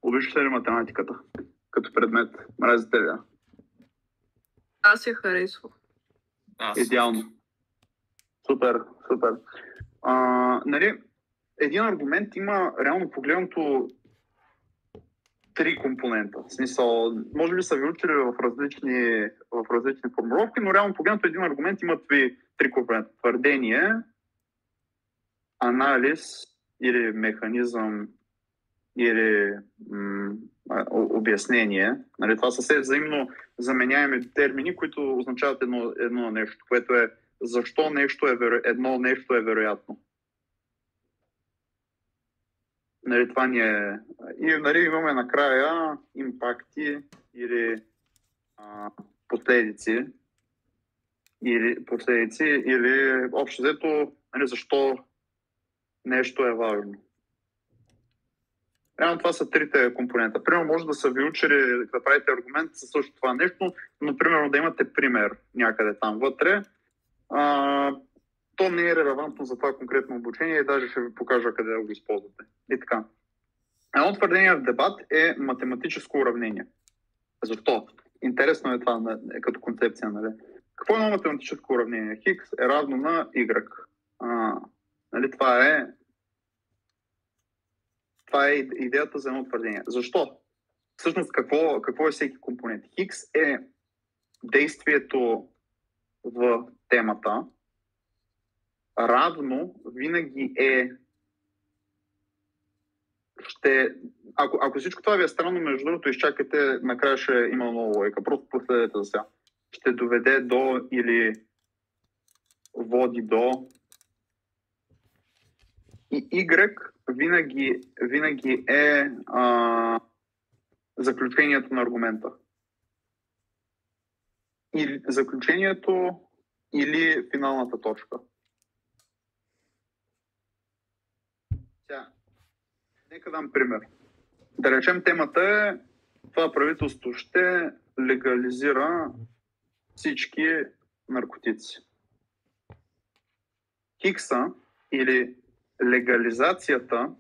Обичате ли математиката като предмет? Мразите ли? Аз я харесвам. Идеално. Супер. Нали, един аргумент има реално погледнато три компонента. В смисъл, може би са ви учили в различни формулировки, но реално погледнато един аргумент има три компонента. Твърдение, анализ или механизъм или обяснение. Нали, това са все взаимно заменяеми термини, които означават едно нещо, което е защо едно нещо е вероятно. Нали, това ни е... И нали, имаме накрая импакти или последици или общо взето, нали, защо нещо е важно. Реално това са трите компонента. Примерно може да са ви учили да правите аргумент със също това нещо, но примерно да имате пример някъде там вътре. То не е релевантно за това конкретно обучение и даже ще ви покажа къде да го използвате. И така. Едно твърдение в дебат е математическо уравнение. Защо? Интересно е това като концепция. Нали? Какво е едно математическо уравнение? Хикс е равно на Y. Нали, това е идеята за едно твърдение. Защо? Всъщност какво е всеки компонент? Хикс е действието в темата, равно винаги е ако всичко това ви е странно, между другото, изчакайте, накрая ще има много логика. Просто последете за сега. Ще доведе до или води до. И Y винаги е заключението на аргумента. Или заключението или финалната точка. Сега, нека дам пример. Да речем, темата е това правителство ще легализира всички наркотици. Хикса или легализацията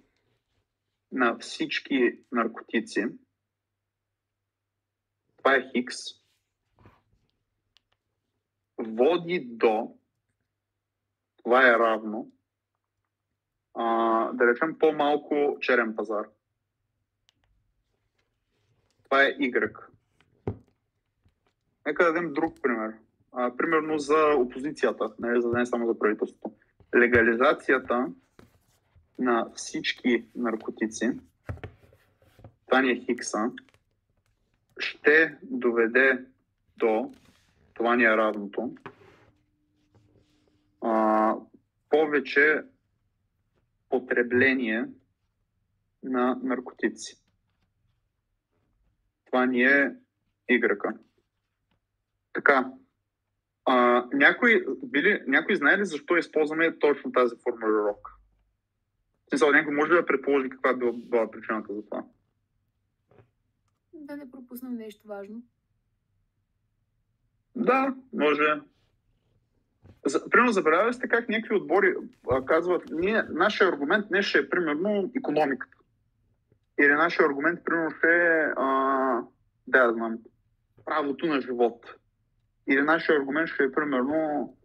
на всички наркотици, това е Хикс, води до, това е равно, да речем по-малко черен пазар. Това е Y. Нека да дадем друг пример. Примерно за опозицията, за да не само за правителството. Легализацията на всички наркотици, това ни е Хикса, ще доведе до, това ни е равното, повече потребление на наркотици. Това ни е Y. Така. Някой знае ли защо използваме точно тази формулировка? В смисъл, някой може да предположи каква е била причината за това? Да не пропуснем нещо важно. Да, може. Примерно забравяли сте как някакви отбори казват, нашия аргумент днес ще е примерно икономиката. Или нашия аргумент примерно ще е правото на живот. Или нашия аргумент ще е примерно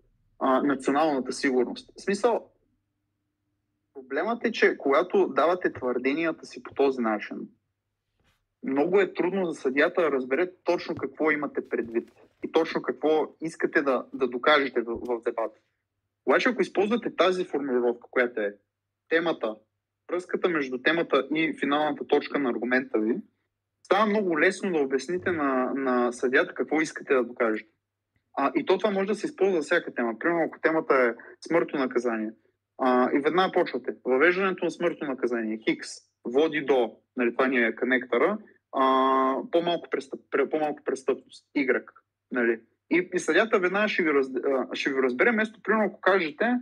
националната сигурност. В смисъл, проблемът е, че когато давате твърденията си по този начин, много е трудно за съдията да разбере точно какво имате предвид и точно какво искате да докажете в дебата. Обаче, ако използвате тази формулировка, която е темата, връзката между темата и финалната точка на аргумента ви, става много лесно да обясните на съдията какво искате да докажете. И това може да се използва за всяка тема. Примерно, ако темата е смъртно наказание. И веднага почвате. Въвеждането на смъртно наказание, Хикс, води до, нали, това ни е конектора, по-малко престъпност, Y. Нали. И съдята веднага ще ви разбере, вместо, примерно, ако кажете,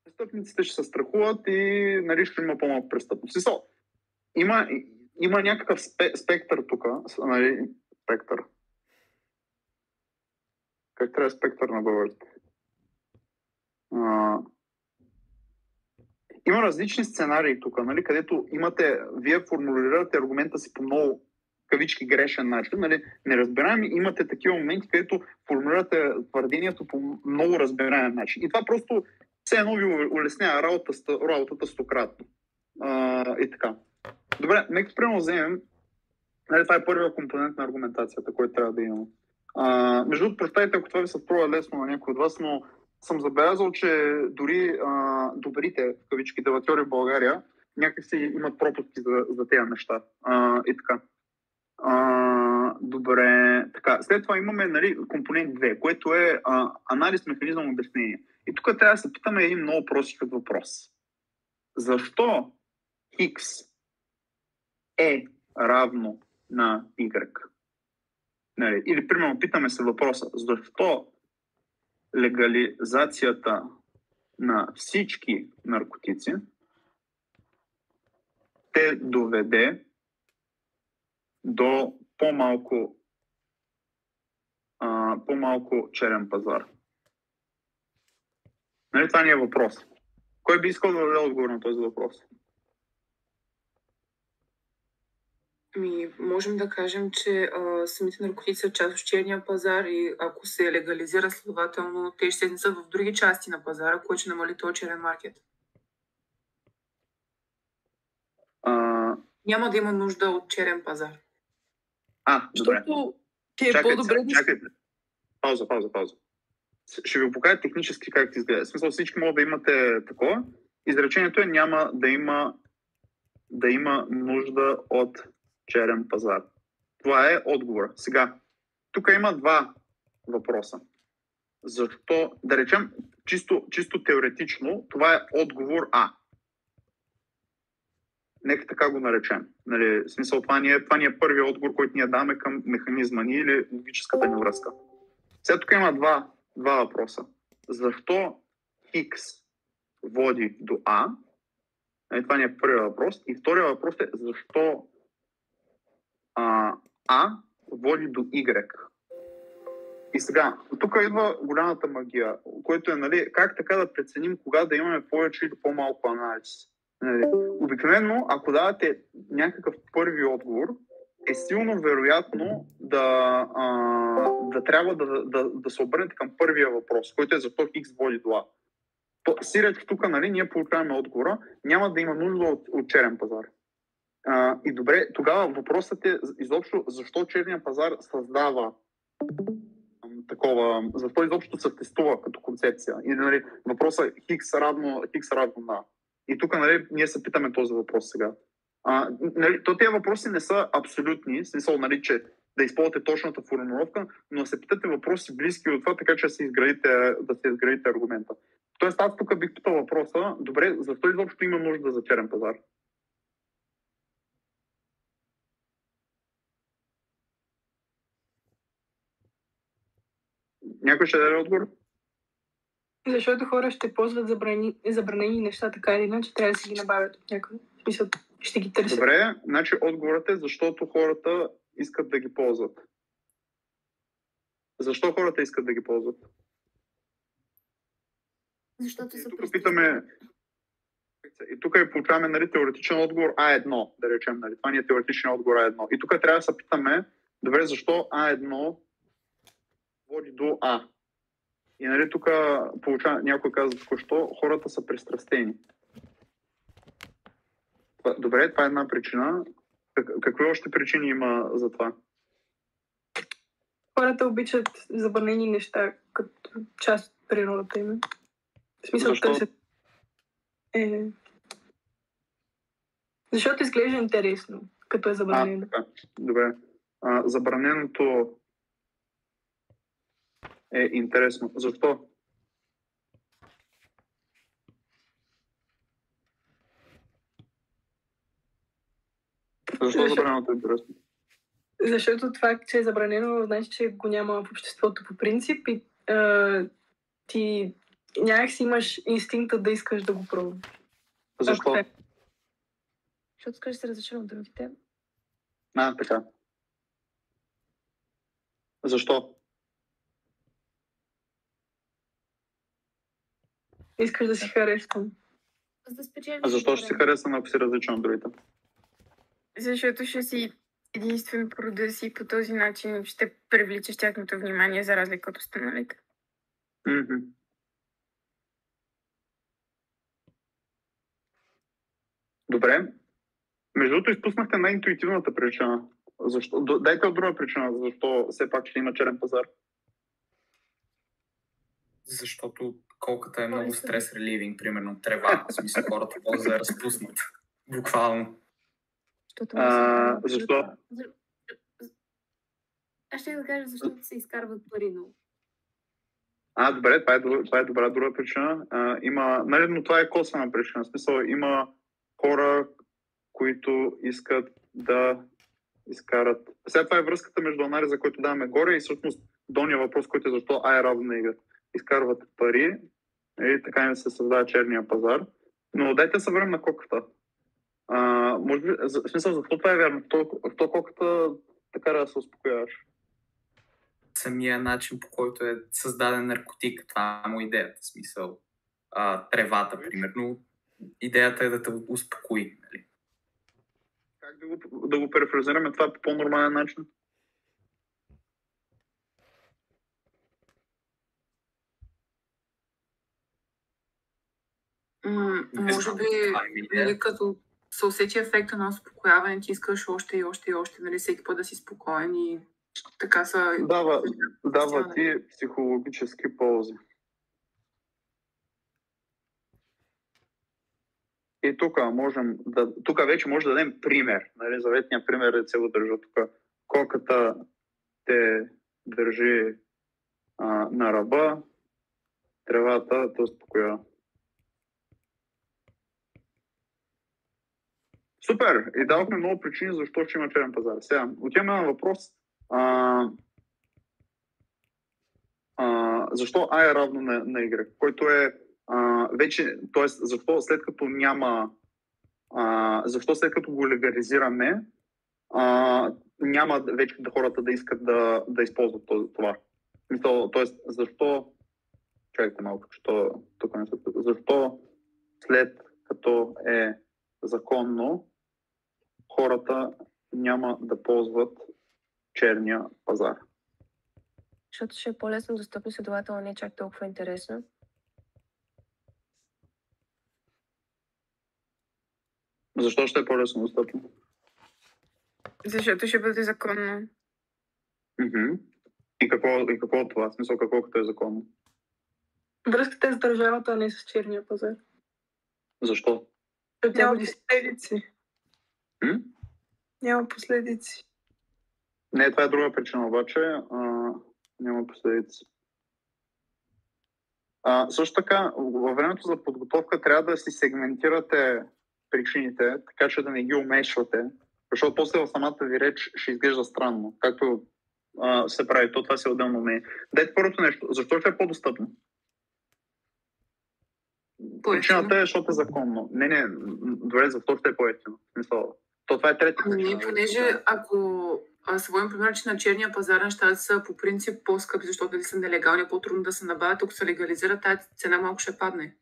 престъпниците ще се страхуват и, нали, ще има по-малко престъпност. Има някакъв спектър тук, нали, спектър. Как трябва спектър на български? има различни сценарии тук, нали, където вие формулирате аргумента си по много кавички грешен начин, нали, неразбираем, имате такива моменти, където формулирате твърдението по много разбираем начин. И това просто все едно ви улеснява работата стократно. И така. Добре, нека примерно вземем, нали, това е първият компонент на аргументацията, който трябва да имаме. Между другото, представете, ако това ви се струва лесно на някой от вас, но съм забелязал, че дори добрите, в кавички, дебатьори в България някакси имат пропуски за тези неща. И така. Добре. Така. След това имаме, нали, компонент 2, което е анализ, механизъм, обяснение. И тук трябва да се питаме един много простичък въпрос. Защо X е равно на Y? Нали? Или, примерно, питаме се въпроса, защо легализацията на всички наркотици те доведе до по-малко черен пазар? Нали, това ни е въпрос. Кой би искал да даде отговор на този въпрос? Можем да кажем, че самите наркотици са част от черния пазар и ако се легализира следователно, те ще се в други части на пазара, което ще намали този черен маркет. Няма да има нужда от черен пазар. Добре. Защото ти е по-добре да... Чакайте. Пауза. Ще ви покажа технически как ти изглежда. В смисъл, всички могат да имате такова. Изречението е няма да има нужда от черен пазар. Това е отговор. Сега, тук има два въпроса. Защо, да речем, чисто теоретично, това е отговор А. Нека така го наречем. Нали, в смисъл, това ни е първият отговор, който ние даваме към механизма ни или логическата ни връзка. Сега тук има два въпроса. Защо X води до А? Нали, това ни е първият въпрос. И вторият въпрос е защо А води до Y. И сега, тук идва голямата магия, което е, нали, как така да преценим кога да имаме повече или по-малко анализ. Нали, обикновено, ако давате някакъв първи отговор, е силно вероятно да трябва да се обърнете към първия въпрос, който е защо X води до А. Сиреч тук, нали, ние получаваме отговора, няма да има нужда от черен пазар. И добре, тогава въпросът е изобщо защо черния пазар създава такова, защо изобщо съществува като концепция. И, нали, въпросът е Хикс равно на. И тук, нали, ние се питаме този въпрос сега. Нали, тези въпроси не са абсолютни, в смисъл, нали, че да използвате точната формулировка, но се питате въпроси близки от това, така че да се изградите аргумента. Тоест, аз тук бих питал въпроса, добре, защо изобщо има нужда за черен пазар? Някой ще даде отговор? Защото хора ще ползват забранени неща, така или иначе трябва да си ги набавят от някъде. Ще ги търсят. Добре, значи отговорът е защото хората искат да ги ползват. Защо хората искат да ги ползват? Защото са питаме. И тук получаваме, нали, теоретичен отговор А1, да речем. Нали. Това ни е теоретичен отговор А1. И тук трябва да се питаме, добре, защо А1 води до А. И, нали, тук някой каза току-що, хората са пристрастени. Добре, това е една причина. Какви още причини има за това? Хората обичат забранени неща като част от природата им. В смисъл, защо? Търсят. Защото изглежда интересно, като е забранено. Добре. Забраненото е интересно. Защо? Защо забраненото е интересно? Защото това, че е забранено, значи, че го няма в обществото по принцип и ти някак си имаш инстинкта да искаш да го пробваш. Защо? Защото искаш да се различен от другите. Така. Защо? Искаш да си харесвам. За да спечелиш. А защо ще си харесва, ако си различен от другите? Защото ще си единствен по рода си и по този начин ще привличаш тяхното внимание за разлика от останалите. Мгм. Добре. Между другото, изпуснахте най-интуитивната причина. Защо? Дайте от друга причина, защо все пак ще има черен пазар. Защото колката е много стрес реливинг, примерно трева, в смисъл хората може да я разпуснат. Буквално. Защо? Аз ще да кажа, защото се изкарват пари, но... Добре, това е добра друга причина. Нали, но това е косвена причина. В смисъл, има хора, които искат да изкарат... Сега това е връзката между анализа, който даваме горе и всъщност долния въпрос, който е защо А е равно на Y. Изкарват пари и така не се създава черния пазар. Но дайте се върнем на коката. Може би, в смисъл, защо това е вярно? В коката така да се успокояваш. Самия начин, по който е създаден наркотик, това е му идеята. В смисъл, тревата, примерно, идеята е да те успокои. Нали? Как да го перефразираме това по по-нормален начин? Може би, нали, като се усети ефекта на успокояване, ти искаш още и още и още, нали, всеки път да си спокоен и така са... Дава ти психологически ползи. И тук вече може да дадем пример. Нали, заветният пример е цело държа тук. Коката те държи на ръба, тревата те успокоява. Супер! И давахме много причини защо ще има черен пазар. Сега, отиваме на въпрос. Защо А е равно на Y? Който е вече, т.е. защо след като няма защо след като го легализираме няма вече хората да искат да използват това. Т.е. защо чакайте малко, защо след като е законно хората няма да ползват черния пазар? Защото ще е по-лесно достъпно, следователно не е чак толкова интересно. Защо ще е по-лесно достъпно? Защото ще бъде законно. И какво от това? В смисъл, като е законно? Връзката е с държавата, а не с черния пазар. Защо? Защото няма последици. Няма последици. Не, това е друга причина, обаче няма последици. Също така, във времето за подготовка трябва да си сегментирате причините, така че да не ги умешвате, защото после в самата ви реч ще изглежда странно, както се прави. Това си отделно не. Дайте първото нещо. Защо ще е по-достъпно? Причината е, защото е законно. Не, добре, защо ще е по-ефтино? Това е трета причина. Понеже ако се водим пример, че на черния пазар нещата са по принцип по-скъпи, защото дали са нелегални, по-трудно да се набавят, ако се легализира, тази цена малко ще падне.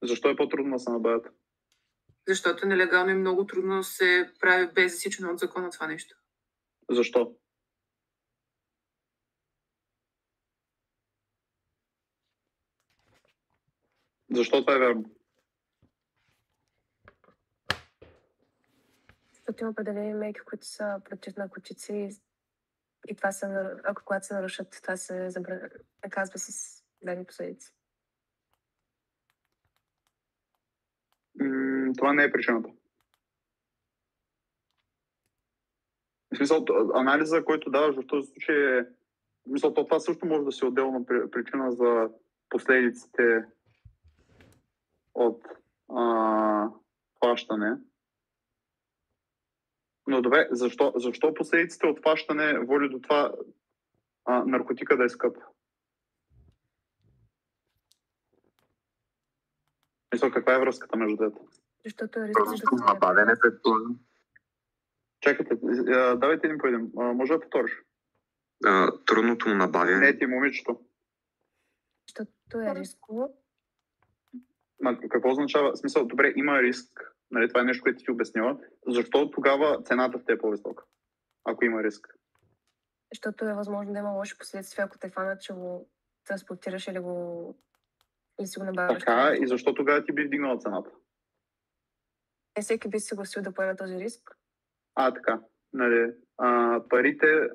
Защо е по-трудно да се набавят? Защото нелегално и много трудно се прави без засичане от закона това нещо. Защо? Защо това е вярно? Защото има определени мерки, които са против наркотици и това са, когато се нарушат, това се наказва с дадени последици. Това не е причината. В смисъл, анализа, който даваш в този случай е... това също може да се отделна причина за последиците от хващане. Но добре, защо последиците от хващане води до това наркотика да е скъп? Каква е връзката между двете? Защото е Просто набавяне, предполагам. Чакайте, давайте един по един. Може да повториш? Трудното му набавяне. Не, ти момичето. Защото е рисково. Какво означава? В смисъл, добре, има риск. Нали, това е нещо, което ти обяснила. Защо тогава цената в те е по-висока? Ако има риск. Защото е възможно да има лоши последствия, ако те фанат, че го транспортираш или си го набавяш. Така, и защо тогава ти би вдигнала цената? Не всеки би се съгласил да поеме този риск. Така. Нали, парите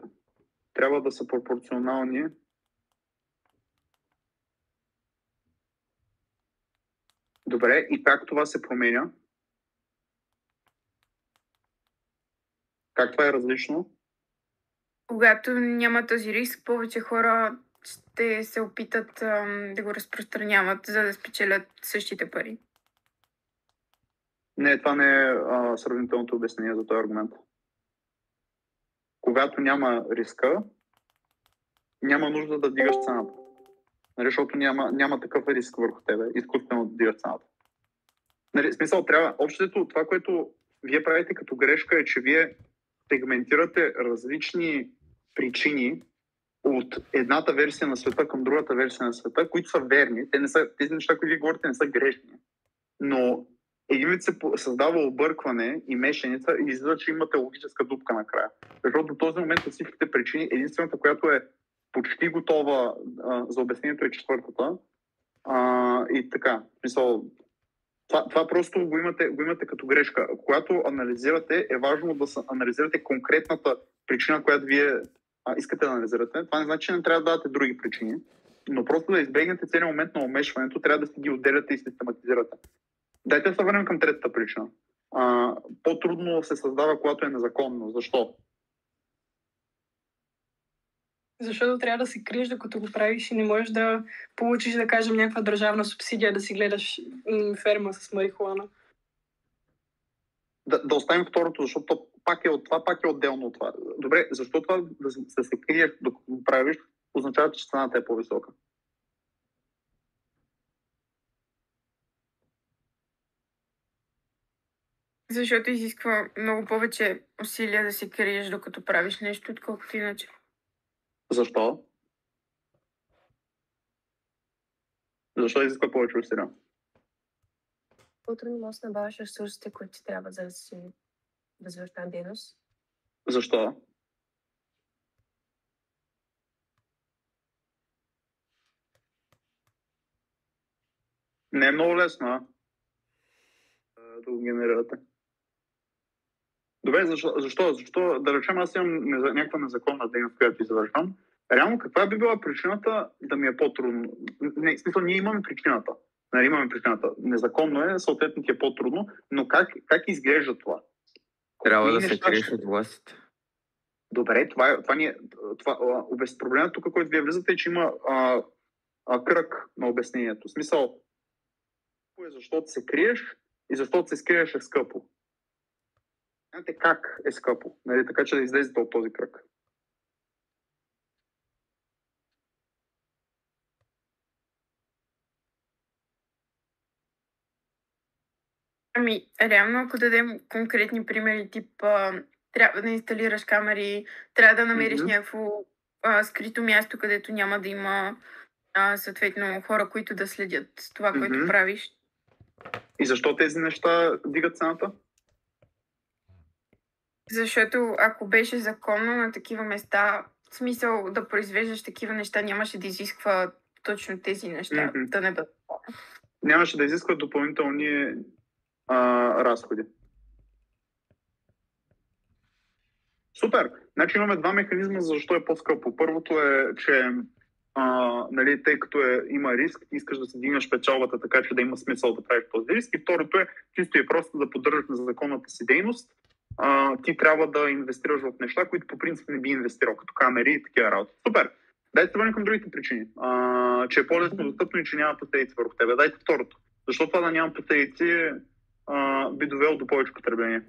трябва да са пропорционални. Добре, и как това се променя? Как това е различно? Когато няма този риск, повече хора ще се опитат да го разпространяват, за да спечелят същите пари. Не, това не е сравнителното обяснение за този аргумент. Когато няма риска, няма нужда да дигаш цената. Нали, защото няма такъв риск върху тебе, изкуствено да дигаш цената. Нали, смисъл, трябва, общото това, което вие правите като грешка е, че вие сегментирате различни причини от едната версия на света към другата версия на света, които са верни. Тези неща, които вие говорите, не са грешни. Но един вид се създава объркване и мешеница и излиза, че имате логическа дупка накрая. Защото до този момент от всичките причини, единствената, която е почти готова за обяснението е четвъртата. И така, смисъл, това просто го имате като грешка. Когато анализирате, е важно да анализирате конкретната причина, която вие искате да анализирате. Това не значи, че не трябва да дадете други причини, но просто да избегнете целият момент на омешването, трябва да си ги отделяте и систематизирате. Дайте да се върнем към третата причина. По-трудно се създава, когато е незаконно. Защо? Защото трябва да се криеш, докато го правиш и не можеш да получиш, да кажем, някаква държавна субсидия, да си гледаш ферма с марихуана. Да оставим второто, защото пак е отделно от това. Добре, защо това да се криеш, докато го правиш, означава, че цената е по-висока? Защото изисква много повече усилия да се криеш, докато правиш нещо, отколкото иначе. Защо? Защо изисква повече усилия? По-трудно може да набавяш ресурсите, които ти трябва, за да си развиваш тази дейност. Защо? Не е много лесно, да го генерирате. Добре, защо? Да речем, аз имам някаква незаконна дейност, която извършвам. Реално, каква би била причината да ми е по-трудно? Не, в смисъл, ние имаме причината. Нали, имаме причината. Незаконно е, съответно ти е по-трудно, но как изглежда това? Трябва да се криеш от властите. Добре, проблемът тук, който вие влизате, е, че има кръг на обяснението. В смисъл, защото се криеш и защото се скриеш е скъпо. Знаете как е скъпо, нали, така че да излезете от този кръг. Реално, ако дадем конкретни примери, тип трябва да инсталираш камери, трябва да намериш някакво скрито място, където няма да има съответно хора, които да следят това, което правиш. И защо тези неща дигат цената? Защото ако беше законно на такива места, в смисъл да произвеждаш такива неща, нямаше да изисква точно тези неща, да не бъдат. Нямаше да изискват допълнителни разходи. Супер! Значи имаме два механизма за защо е по-скъпо. Първото е, че нали, тъй като има риск, искаш да си дигнеш печалбата, така че да има смисъл да правиш този риск. И второто е чисто и просто да поддържаш на законната си дейност. Ти трябва да инвестираш в неща, които по принцип не би инвестирал, като камери и такива работи. Супер! Дайте се върнем към другите причини. Че е по-лесно достъпно и че няма последици върху тебе. Дайте второто. Защо това да няма последици би довело до повече потребление?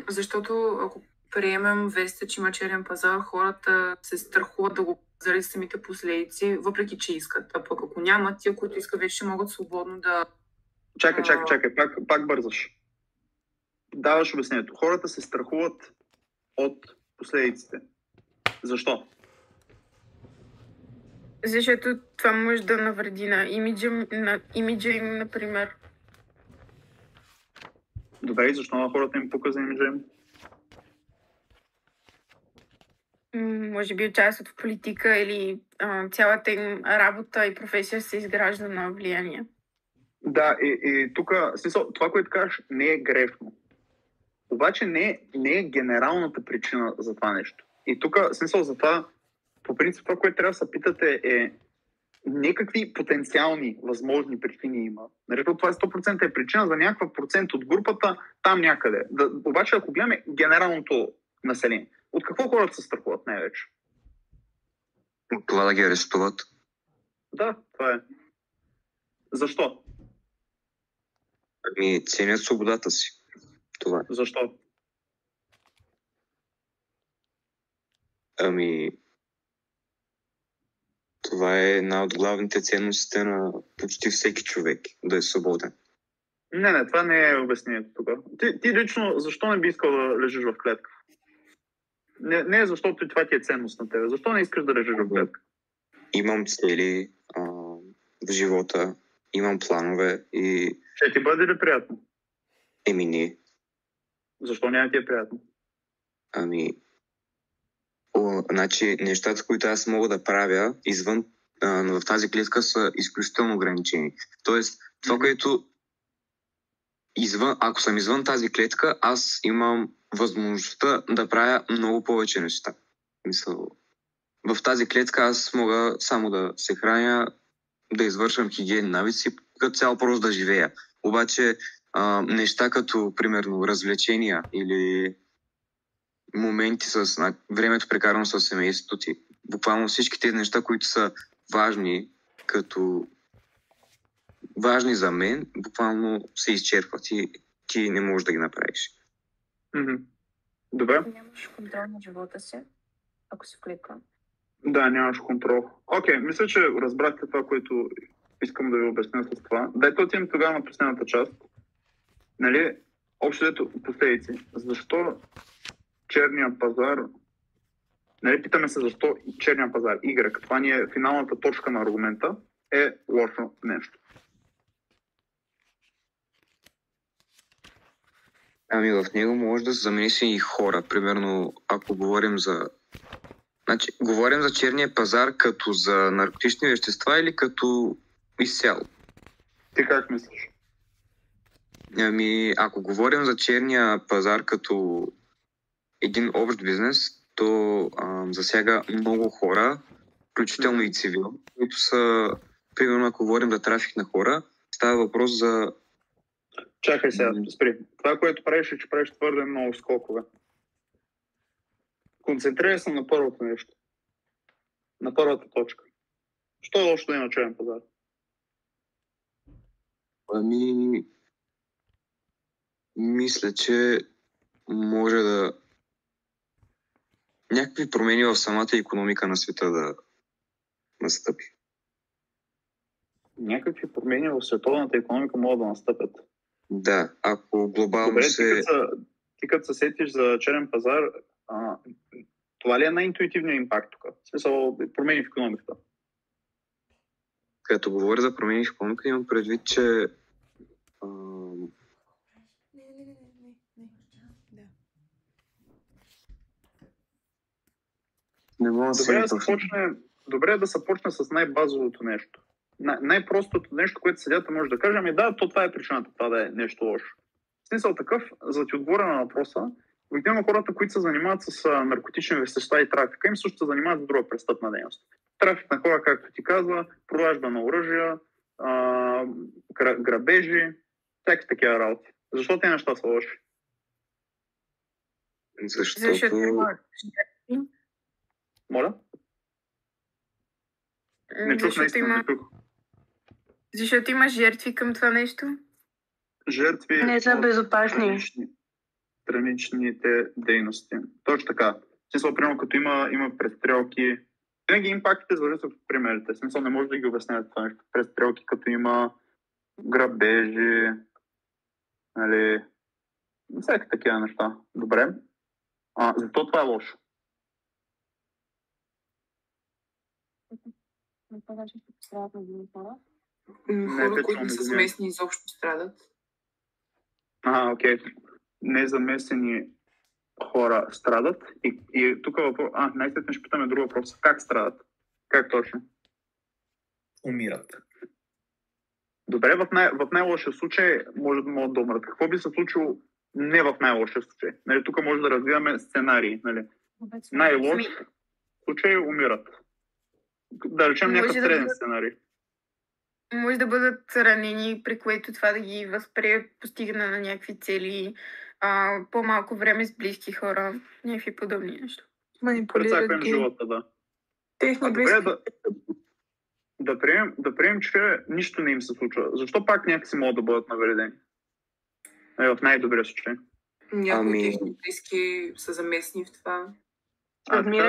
Защото ако приемем версията, че има черен пазар, хората се страхуват да го заради самите последици, въпреки че искат. А пък ако няма, тия, които искат, вече могат свободно да... Чакай, пак бързаш. Даваш обяснението. Хората се страхуват от последиците. Защо? Защото това може да навреди на имиджа им, например. Добре, и защо на хората им пука за имиджа им? Може би участват в политика или цялата им работа и професия се изгражда на влияние. Да, и тук, смисъл, това, което кажеш, не е грешно. Обаче не е генералната причина за това нещо. И тук, смисъл, за това, по принцип, това, което трябва да се питате е не какви потенциални възможни причини има. Нали, това 100% е причина за някакъв процент от групата там някъде. Обаче, ако гледаме генералното население, от какво хората се страхуват най-вече? От това да ги арестуват. Да, това е. Защо? Ами, ценят свободата си. Това е. Защо? Ами, това е една от главните ценности на почти всеки човек, да е свободен. Не, това не е обяснението тук. Ти лично, защо не би искал да лежиш в клетка? Не е защото това ти е ценност на тебе. Защо не искаш да лежиш в клетка? Имам цели в живота, имам планове и... Ще ти бъде ли приятно? Еми не. Защо няма ти е приятно? Ами... Значи, нещата, които аз мога да правя извън в тази клетка са изключително ограничени. Тоест, това, което ако съм извън тази клетка, аз имам възможността да правя много повече неща. Мисъл, в тази клетка аз мога само да се храня, да извършвам хигиенни навици, като цяло просто да живея. Обаче неща като, примерно, развлечения или моменти с времето прекарано с семейството ти, буквално всички тези неща, които са важни, важни за мен, буквално се изчерпват и ти не можеш да ги направиш. Добре. Нямаш контрол на живота си, ако си в клетка. Да, нямаш контрол. Окей, мисля, че разбрахте това, което искам да ви обясня с това. Дайте отидем тогава на последната част. Нали, общо дето последици. Защо черния пазар... Нали, питаме се защо черния пазар, Y, това ни е финалната точка на аргумента, е лошо нещо. Ами в него може да се замеси и хора. Примерно, ако говорим за... Значи, говорим за черния пазар като за наркотични вещества или като изцяло? Ти как мислиш? Ами, ако говорим за черния пазар като един общ бизнес, то засяга много хора, включително и цивил, които са, примерно, ако говорим за трафик на хора, става въпрос за... Чакай сега, спри. Това, което правиш е, че правиш твърде много скокове. Концентрирай се на първото нещо. На първата точка. Що е лошо да има черен пазар? Ами... Мисля, че може да... някакви промени в самата икономика на света да настъпи. Някакви промени в световната икономика могат да настъпят. Да, ако глобално добре, ти като се сетиш за черен пазар, това ли е най-интуитивният импакт тук? В смисъл, промени в икономиката? Като говоря за промени в икономиката, имам предвид, че не мога да се добре да се почне с най-базовото нещо. Най-простото нещо, което седята може да кажем, да, това е причината, това да е нещо лошо. В смисъл такъв, за да ти отговоря на въпроса, обикновено хората, които се занимават с наркотични вещества и трафика, им също се занимават с друга престъпна дейност. Трафик на хора, както ти казва, продажба на оръжия, грабежи, всякакви такива работи. Защо тези неща са лоши? Защото Моля? Не чух, наистина не чух. Защото има жертви към това нещо? Жертви не са безопасни. Страничните дейности. Точно така. В смисъл, примерно, като има престрелки, винаги импактите зависят от примерите. В смисъл, не може да ги обяснявате това нещо. Престрелки, като има грабежи, нали, всяки такива неща. Добре. Зато това е лошо. Това ще пострадат на хора. Хора, които не са заместни, изобщо страдат. Окей. Незамесени хора страдат. И тук въпрос... най-сетне ще питаме друг въпрос. Как страдат? Как точно? Умират. Добре, в най-лошия случай могат да умрат. Какво би се случило не в най-лошия случай? Нали, тук може да развиваме сценарии. Нали? Най-лош случай умират. Да речем някакъв среден сценарий. Може да бъдат ранени, при което това да ги възпре постигане на някакви цели, по-малко време с близки хора, някакви подобни неща. Прецаквам живота, да. Добре, да приемем, че нищо не им се случва. Защо пак някакси могат да бъдат навредени? В най-добрия случай. Някои техни близки са замесени в това.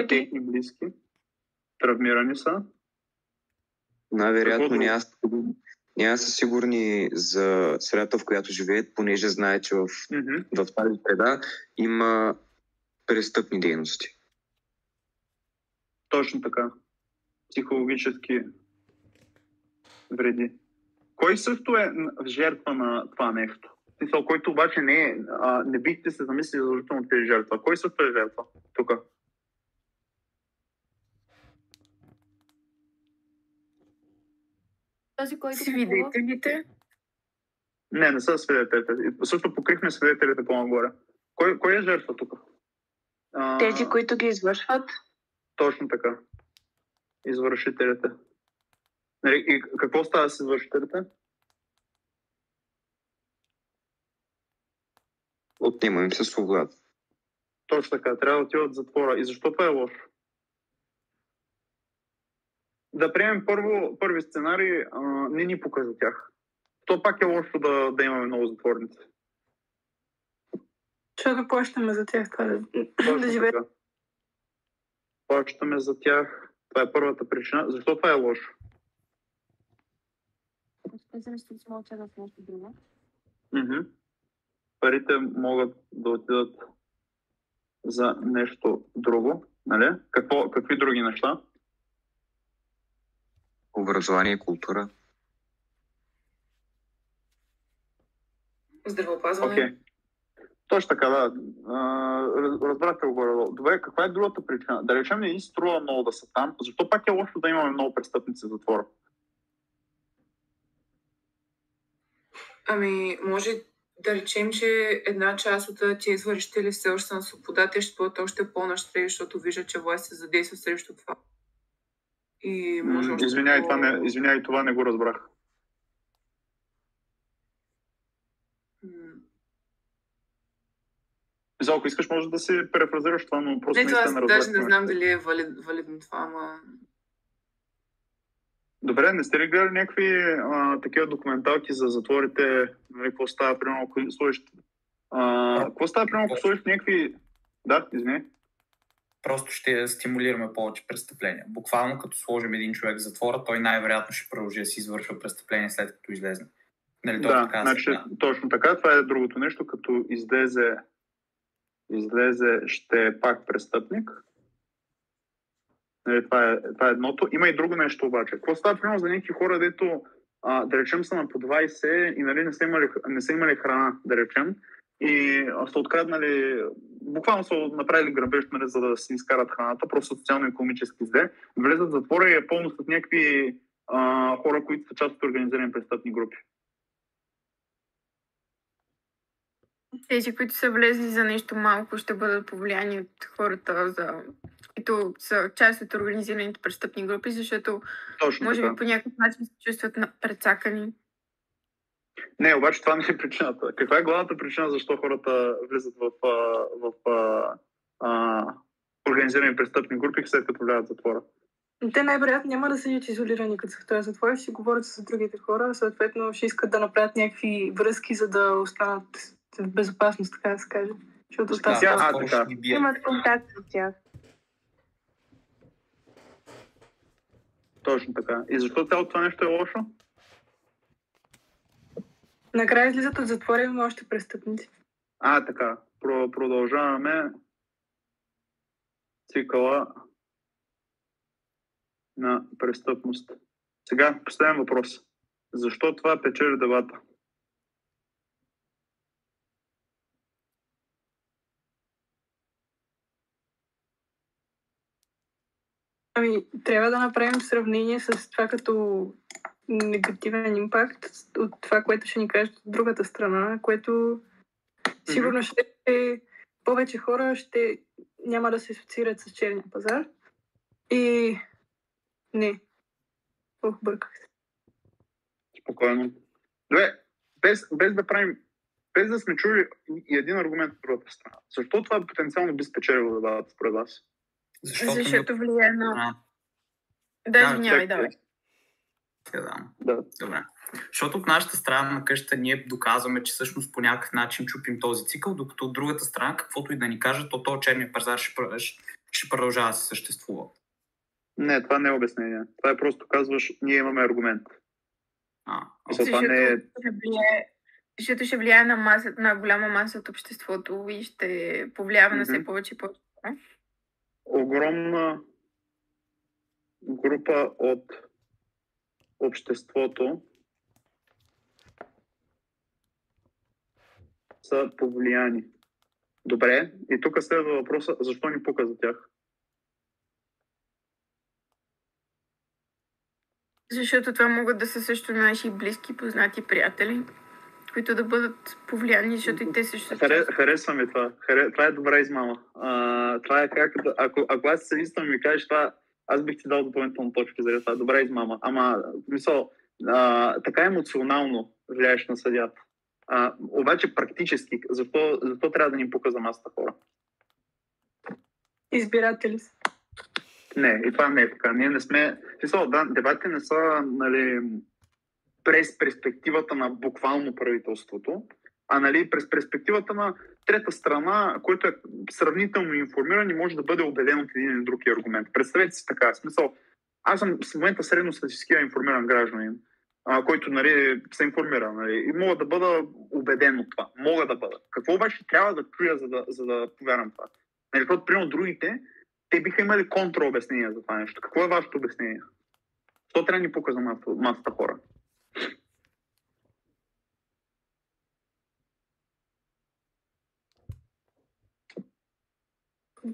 Техни близки. Травмирани са. Най-вероятно няма са сигурни за средата, в която живеят, понеже знаят, че в тази среда има престъпни дейности. Точно така. Психологически вреди. Кой също е в жертва на това нещо? Смисъл, който обаче не бихте се замислили задължително, че е жертва. Кой също е жертва тук? Този, който свидетелите? Не са свидетелите. Също покрихме свидетелите по-нагоре. Кой е жертва тук? Тези, които ги извършват? Точно така. Извършителите. И какво става с извършителите? Отнема им се свобода. Точно така. Трябва да отиват в затвора. И защо това е лошо? Да приемем първи сценарий, не ни пука за тях. То пак е лошо да имаме много затворници. Защото плащаме за тях това да живеят. Плащаме за тях. Това е първата причина. Защо това е лошо? Парите могат да отидат за нещо друго. Нали? Какви други неща? Образование и култура. Здравеопазване. Okay. Точно така, да. Разбрахте го горе. Добре, каква е другата причина? Да речем, не ни струва много да са там. Защо пак е лошо да имаме много престъпници в затвора? Може да речем, че една част от тези извършители все още са на свобода, те ще бъдат още по-нащрели, защото виждат, че власт се задейства срещу това. И може още Извиняй, това не го разбрах. Ако искаш, може да си префразираш това, но просто аз даже не знам дали е валидно това, ама... Добре, не сте ли гледали някакви такива документалки за затворите, какво става, примерно, ако сложиш... Какво става, примерно, ако сложиш някакви... Да, извиняй. Просто ще стимулираме повече престъпления. Буквално като сложим един човек в затвора, той най-вероятно ще продължи да си извършва престъпление след като излезе. Нали, точно така. Това е другото нещо, като излезе ще е пак престъпник. Нали, това е едното. Има и друго нещо обаче. Какво става примерно за някакви хора, дето да речем са на по 20 и нали, не са имали храна, да речем, и са откраднали, буквално са направили грабеж, нали, за да си изкарат храната, просто социално-икономически зле, влезат в затвора и е пълно с някакви хора, които са част от организирани престъпни групи. Тези, които са влезли за нещо малко, ще бъдат повлияни от хората, които са част от организираните престъпни групи, защото може би по някакъв начин се чувстват прецакани. Не, обаче това не е причината. Каква е главната причина, защо хората влизат в организирани престъпни групи, след като влязат в затвора? Те най-вероятно няма да седят изолирани, като са в този затвор, ще си говорят с другите хора, съответно ще искат да направят някакви връзки, за да останат в безопасност, така да се каже. Защото имат контакт с тях. Точно така. И защо цялото това нещо е лошо? Накрая излизат от затвора, имаме още престъпници. Така. Продължаваме цикъла на престъпност. Сега, последен въпрос. Защо това печели дебата? Ами, трябва да направим сравнение с това като негативен импакт от това, което ще ни кажат от другата страна, което сигурно ще повече хора няма да се асоциират с черния пазар. И не. Бърках се. Спокойно. Добре, без да сме чули и един аргумент от другата страна. Защо това потенциално би спечелило дебата според вас? Защото влияе на... Да, извинявай, давай. Да. Добре. Защото от нашата страна на къщата ние доказваме, че всъщност по някакъв начин чупим този цикъл, докато от другата страна, каквото и да ни кажат, то този черния пазар ще продължава да се съществува. Не, това не е обяснение. Това е просто казваш, ние имаме аргумент. Защото ще влияе на голяма маса от обществото и ще повлиява на все повече и повече. Огромна група от обществото са повлияни. Добре, и тук следва въпроса, защо ни пука за тях? Защото това могат да са също наши близки, познати приятели, които да бъдат повлияни, защото и те също... Харесва ми това. Това е добра измама. Това е как... Ако аз се листвам и ми кажеш това, аз бих ти дал допълнително точки за това. Добра измама. Ама, мисъл, така емоционално влияеш на съдията. Обаче практически, защо трябва да ни пука за масата хора? Избиратели са. Не, и това не е така. Ние не сме... Дебатите не са, нали, през перспективата на буквално правителството, а през перспективата на трета страна, който е сравнително информиран и може да бъде убеден от един или друг аргумент. Представете си така. Смисъл, аз съм в момента средностатистически информиран гражданин, който се информира. И мога да бъда убеден от това. Мога да бъда. Какво обаче трябва да чуя, за да повярвам това? Защото, примерно, другите, те биха имали контраобяснение за това нещо. Какво е вашето обяснение? Що трябва да ни пука за масата хора?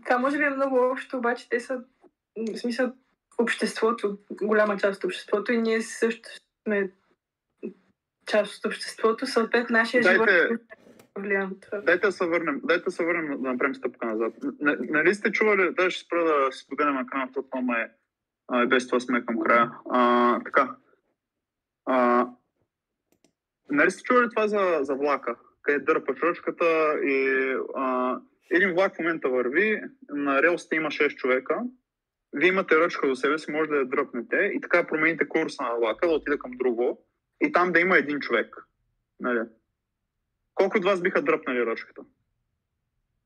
Това може би е много общо, обаче те са, в смисъл, обществото, голяма част от обществото и ние също сме част от обществото, съответно нашия живот влияем това. Дайте да се върнем да направим стъпка назад. Нали сте чували, ще спра да си споделям екрана, защото това е без това сме към края. Така. Нали сте чували това за влака, къде дърпаш ръчката и един влак в момента върви, на релсите има 6 човека, вие имате ръчка до себе си, може да я дръпнете и така промените курса на влака, да отида към друго и там да има един човек. Нали? Колко от вас биха дръпнали ръчката?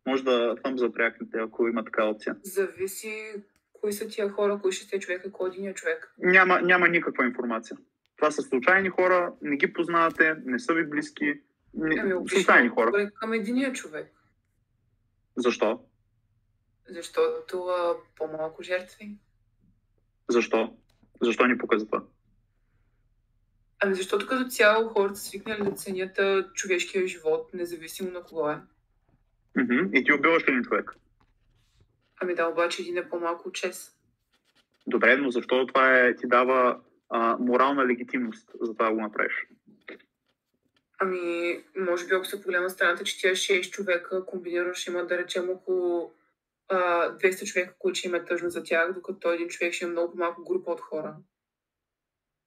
Може да там запрякнете, ако има така опция. Зависи кои са тия хора, кои ще сте човека, кой един човек. Няма никаква информация. Това са случайни хора, не ги познавате, не са ви близки. Случайни хора. Към единия човек. Защо? Защото по-малко жертви. Защо? Защо ни показва това? Защото като цяло хората свикнали да ценят човешкия живот, независимо на кого е. И ти убиваш ли един човек? Да, обаче един е по-малко чест. Добре, но защо това ти дава морална легитимност за това да го направиш? Може би ако се погледна страната, че тия 6 човека комбинираш има, да речем, около 200 човека, които ще има тъжно за тях, докато един човек ще има много по-малко група от хора.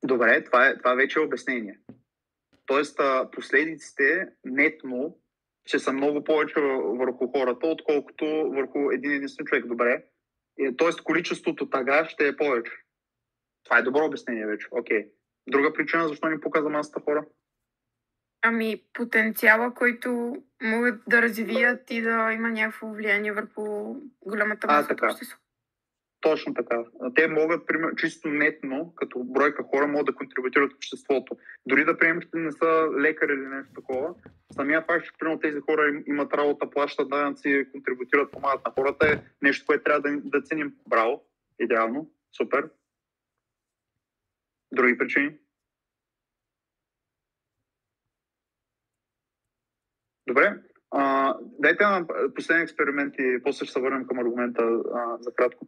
Добре, това вече е обяснение. Тоест, последиците нетно ще са много повече върху хората, отколкото върху един единствен човек. Добре. Тоест, количеството тага ще е повече. Това е добро обяснение вече. Окей. Друга причина, защо ни показва масата хора? Потенциала, който могат да развият и да има някакво влияние върху голямата маса от обществото. Точно така. Те могат, чисто нетно, като бройка хора, могат да контрибутират в обществото. Дори да приемем, че не са лекари или нещо такова, самия факт, че примерно тези хора имат работа, плащат данъци, контрибутират, помагат на хората, е нещо, което трябва да ценим. Браво, идеално, супер. Други причини? Добре. Дайте на последен експеримент и после ще се върнем към аргумента за кратко.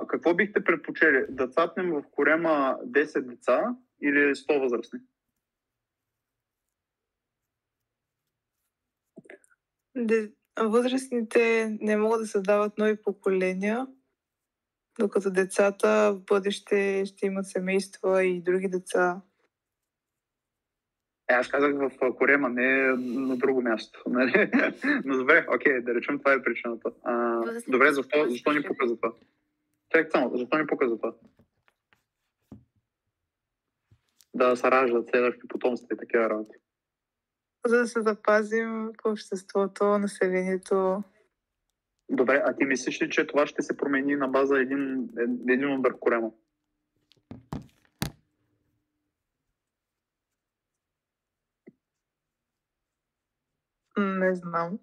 Какво бихте предпочели? Да цапнем в корема 10 деца или 100 възрастни? Възрастните не могат да създават нови поколения, докато децата в бъдеще ще имат семейства и други деца. Аз казах в корема, не на друго място. Нали? Но добре, окей, да речем това е причината. Добре, защо ни показва това? Чакай само, защо ни показва това? Да се раждат следващи потомства и такива работи. За да се запазим в обществото, населението. Добре, а ти мислиш ли, че това ще се промени на база един удар корема? Не знам.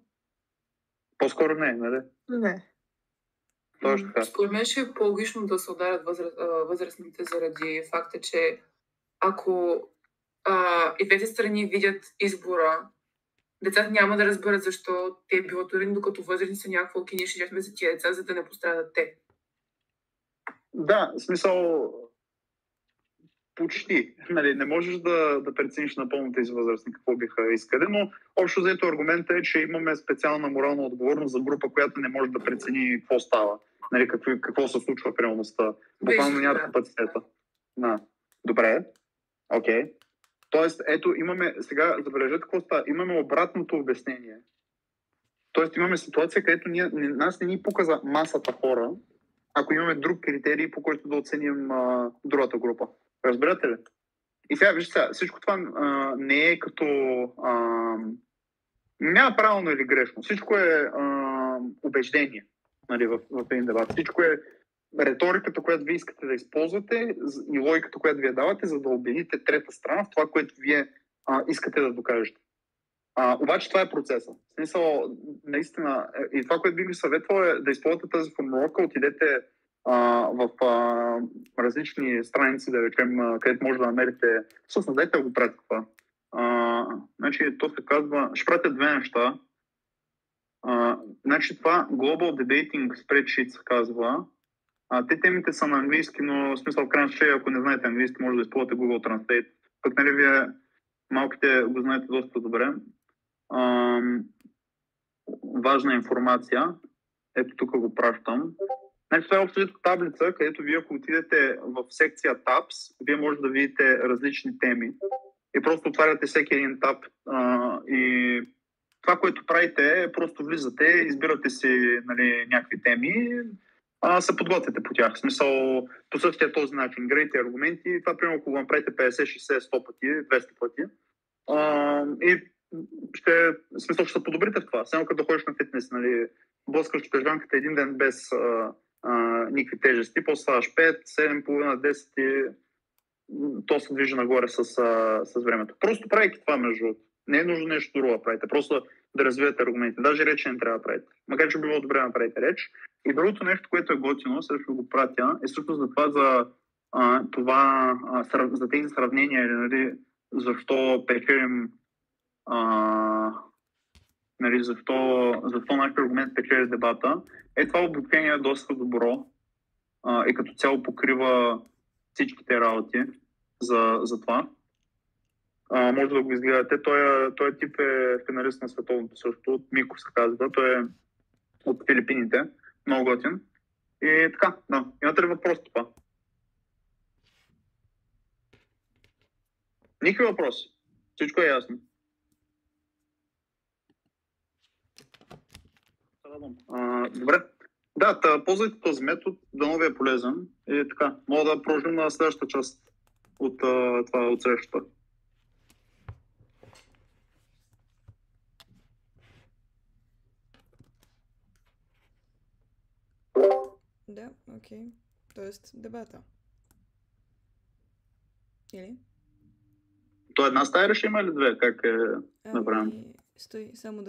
По-скоро не, нали? Не. Точно така. Според мен ще е по-логично да се ударят възрастните заради факта, че ако и двете страни видят избора, децата няма да разберат защо те биват урени, докато възрастни са някакво окей, ние ще жертваме за тия деца, за да не пострадат те. Да, в смисъл почти. Нали, не можеш да прецениш напълно тези възрастни какво биха искали, но общо взето аргумента е, че имаме специална морална отговорност за група, която не може да прецени какво става. Нали, какво се случва в реалността. Буквално няма капацитета. Добре. Окей. Тоест, ето, имаме, сега забележете какво става. Имаме обратното обяснение. Тоест, имаме ситуация, където нас не ни показа масата хора, ако имаме друг критерий, по който да оценим другата група. Разбирате ли? И сега, вижте, всичко това не е като... няма правилно или грешно. Всичко е убеждение, нали, в един дебат. Всичко е риториката, която вие искате да използвате и логиката, която вие давате, за да убедите трета страна в това, което вие искате да докажете. Обаче това е процеса. В смисъл, наистина, и това, което бих ви съветвал е да използвате тази формулировка, отидете в различни страници, да речем, където може да намерите. Всъщност, дайте да го пратя това. Значи, то се казва, ще пратя две неща. Значи това Global Debating Spreadsheet се казва. Те темите са на английски, но в смисъл в крайна случай, ако не знаете английски, може да използвате Google Translate. Пък нали вие малките го знаете доста добре. Важна информация. Ето тук го пращам. Значи това е общо таблица, където вие ако отидете в секция Tabs, вие може да видите различни теми. И просто отваряте всеки един таб и това, което правите е просто влизате, избирате си нали, някакви теми, се подготвяте по тях. В смисъл, по същия този начин, грейте аргументи, това примерно ако го направите 50, 60, 100 пъти, 200 пъти и ще се подобрите в това. Само като да ходиш на фитнес, нали, блъскаш тежанката един ден без никакви тежести, после ставаш 5, 7,5, 10 и то се движи нагоре с времето. Просто правейте това между. Не е нужно нещо друго да правите. Просто да развиете аргументи. Даже реч не трябва да правите. Макар че би било добре да направите реч. И другото нещо, което е готино, също го пратя, е също за това за тези сравнения, нали, защо печелим нали, защо нашия аргумент печели дебата. Това обучение е доста добро и като цяло покрива всичките работи за това. Може да го изгледате. Той тип е финалист на световното също. От Мико се казва. Той е от Филипините. Много готин. И така, да. Имате ли въпрос това? Никакви въпроси. Всичко е ясно. Добре. Да, ползвайте този метод, да ви е полезен. И така, мога да продължим на следващата част от срещата. Да, окей. Тоест дебата. Или? То една стая решима или две? Как е направено? Стой, само да